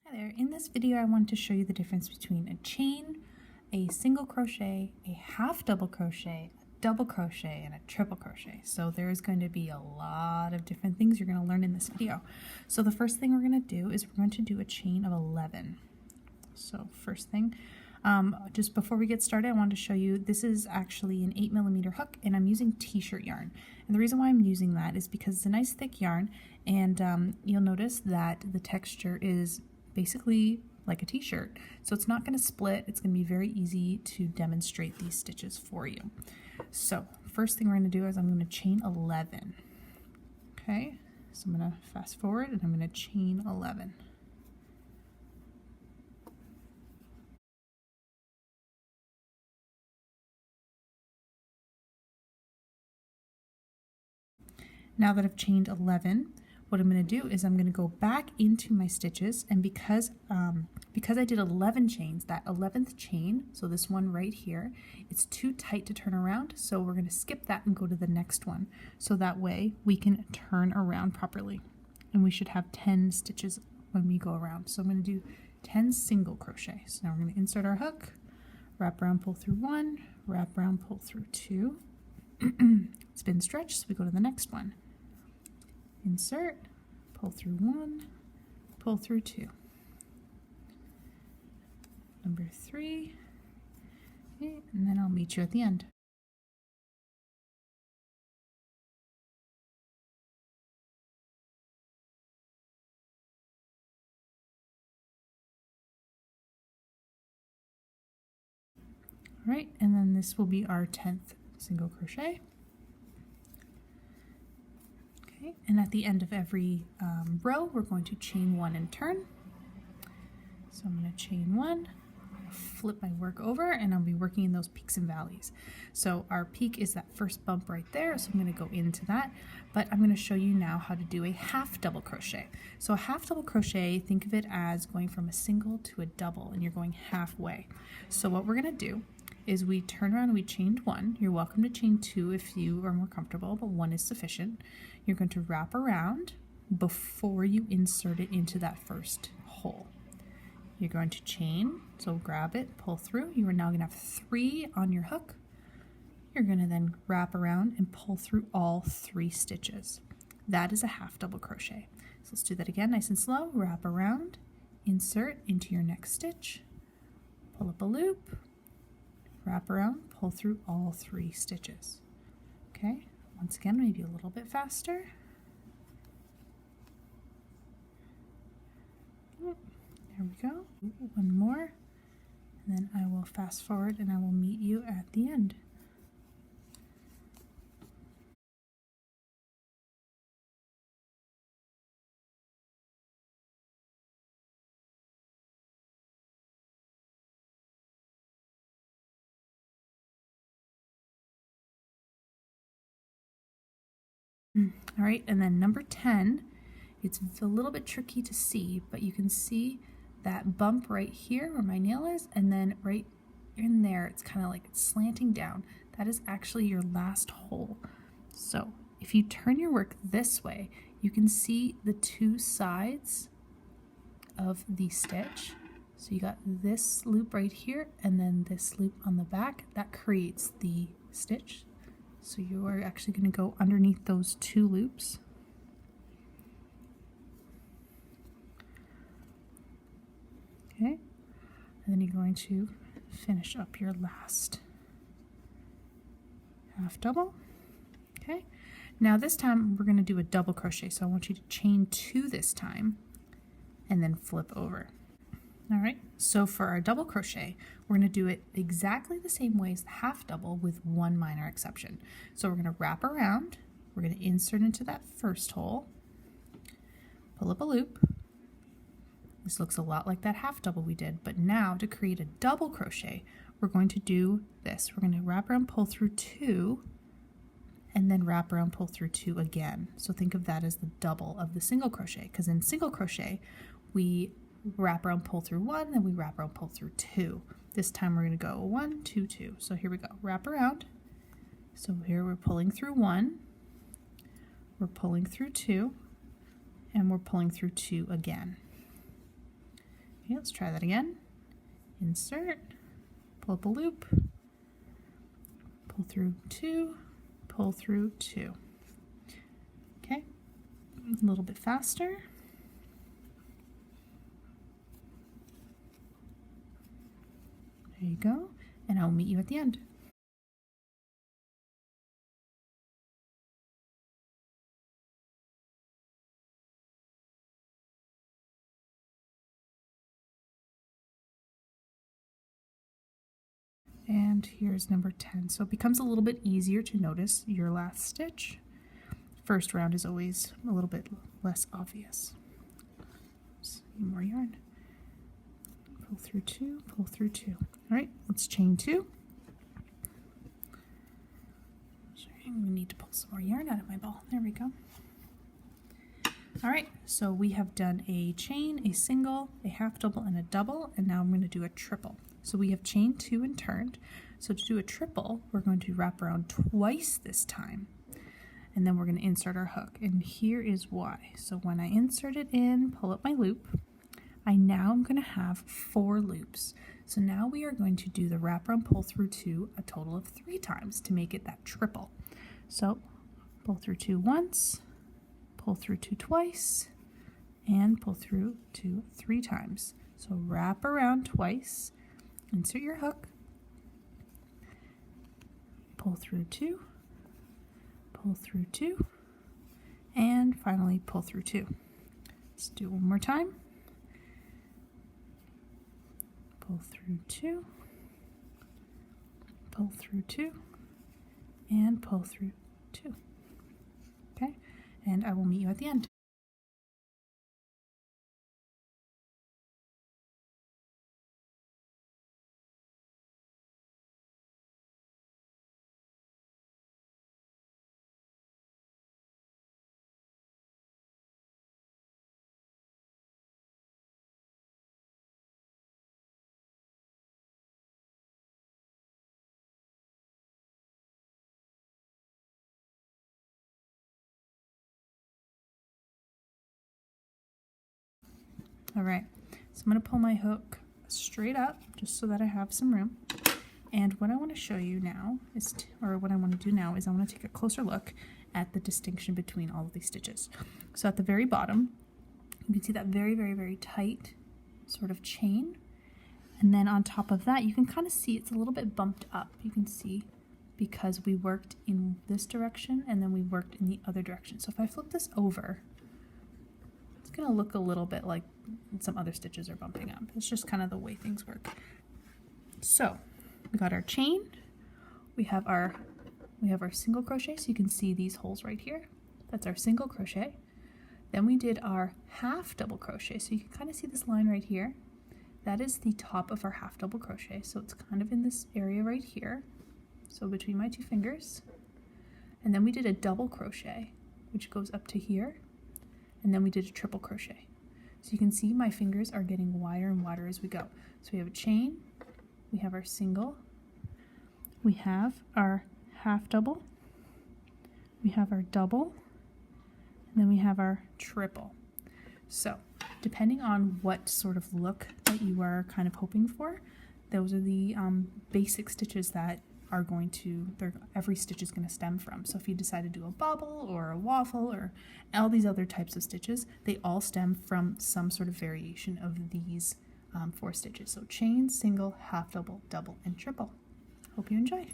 Hi there, in this video I wanted to show you the difference between a chain, a single crochet, a half double crochet, a double crochet, and a triple crochet. So there's going to be a lot of different things you're going to learn in this video. So the first thing we're going to do is we're going to do a chain of 11. So first thing, just before we get started, I wanted to show you this is actually an 8mm hook, and I'm using t-shirt yarn. And the reason why I'm using that is because it's a nice thick yarn, and you'll notice that the texture is basically like a t-shirt, so it's not going to split. It's going to be very easy to demonstrate these stitches for you. So first thing we're going to do is I'm going to chain 11. Okay, so I'm going to fast forward and I'm going to chain 11. Now that I've chained 11, what I'm going to do is I'm going to go back into my stitches, and because I did 11 chains, that 11th chain, so this one right here, it's too tight to turn around, so we're going to skip that and go to the next one, so that way we can turn around properly, and we should have 10 stitches when we go around. So I'm going to do 10 single crochet. So now we're going to insert our hook, wrap around, pull through 1, wrap around, pull through 2, spin stretch, so we go to the next one. Insert, pull through 1, pull through 2. Number 3, okay, and then I'll meet you at the end. All right, and then this will be our 10th single crochet. Okay, and at the end of every row, we're going to chain 1 and turn. So I'm going to chain 1, flip my work over, and I'll be working in those peaks and valleys. So our peak is that first bump right there, so I'm going to go into that, but I'm going to show you now how to do a half double crochet. So a half double crochet, think of it as going from a single to a double, and you're going halfway. So what we're going to do is we turn around and we chained 1. You're welcome to chain 2 if you are more comfortable, but 1 is sufficient. You're going to wrap around before you insert it into that first hole. You're going to chain, so grab it, pull through. You are now going to have 3 on your hook. You're going to then wrap around and pull through all 3 stitches. That is a half double crochet. So let's do that again, nice and slow. Wrap around, insert into your next stitch, pull up a loop, wrap around, pull through all 3 stitches. Okay, once again, maybe a little bit faster. There we go. One more, and then I will fast forward and I will meet you at the end. All right, and then number 10, it's a little bit tricky to see, but you can see that bump right here where my nail is, and then right in there, it's kind of like it's slanting down. That is actually your last hole. So if you turn your work this way, you can see the 2 sides of the stitch. So you got this loop right here, and then this loop on the back. That creates the stitch. So you are actually going to go underneath those 2 loops. Okay, and then you're going to finish up your last half double. Okay, now this time we're going to do a double crochet, so I want you to chain 2 this time and then flip over. All right, so for our double crochet, we're going to do it exactly the same way as the half double with one minor exception. So we're going to wrap around, we're going to insert into that first hole, pull up a loop. This looks a lot like that half double we did, but now to create a double crochet, we're going to do this. We're going to wrap around, pull through 2, and then wrap around, pull through 2 again. So think of that as the double of the single crochet, because in single crochet, we wrap around, pull through 1, then we wrap around, pull through 2. This time we're going to go 1, 2, 2. So here we go, wrap around. So here we're pulling through 1, we're pulling through 2, and we're pulling through 2 again. Okay, let's try that again. Insert, pull up a loop, pull through 2, pull through 2. Okay, a little bit faster. There you go, and I'll meet you at the end. And here's number 10. So it becomes a little bit easier to notice your last stitch. First round is always a little bit less obvious. More yarn. Pull through 2, pull through 2. All right, let's chain 2. Sorry, we need to pull some more yarn out of my ball. There we go. All right, so we have done a chain, a single, a half double, and a double, and now I'm going to do a triple. So we have chained 2 and turned. So to do a triple, we're going to wrap around twice this time, and then we're going to insert our hook. And here is why. So when I insert it in, pull up my loop, I now am going to have 4 loops. So now we are going to do the wraparound pull through 2 a total of 3 times to make it that triple. So pull through 2 once, pull through 2 twice, and pull through 2 3 times. So wrap around twice, insert your hook, pull through 2, pull through 2, and finally pull through 2. Let's do it one more time. Pull through 2, pull through 2, and pull through 2. Okay, and I will meet you at the end. All right, so I'm going to pull my hook straight up just so that I have some room. And what I want to show you now is, what I want to do now is I want to take a closer look at the distinction between all of these stitches. So at the very bottom, you can see that very, very, very tight sort of chain. And then on top of that, you can kind of see it's a little bit bumped up. You can see because we worked in this direction and then we worked in the other direction. So if I flip this over, it's going to look a little bit like some other stitches are bumping up. It's just kind of the way things work. So we got our chain, we have our single crochet, so you can see these holes right here. That's our single crochet. Then we did our half double crochet, so you can kind of see this line right here. That is the top of our half double crochet, so it's kind of in this area right here, so between my 2 fingers. And then we did a double crochet, which goes up to here, and then we did a triple crochet. So you can see my fingers are getting wider and wider as we go. So we have a chain, we have our single, we have our half double, we have our double, and then we have our triple. So depending on what sort of look that you are kind of hoping for, those are the basic stitches that are going to, every stitch is going to stem from. So if you decide to do a bobble or a waffle or all these other types of stitches, they all stem from some sort of variation of these 4 stitches. So chain, single, half double, double, and triple. Hope you enjoy.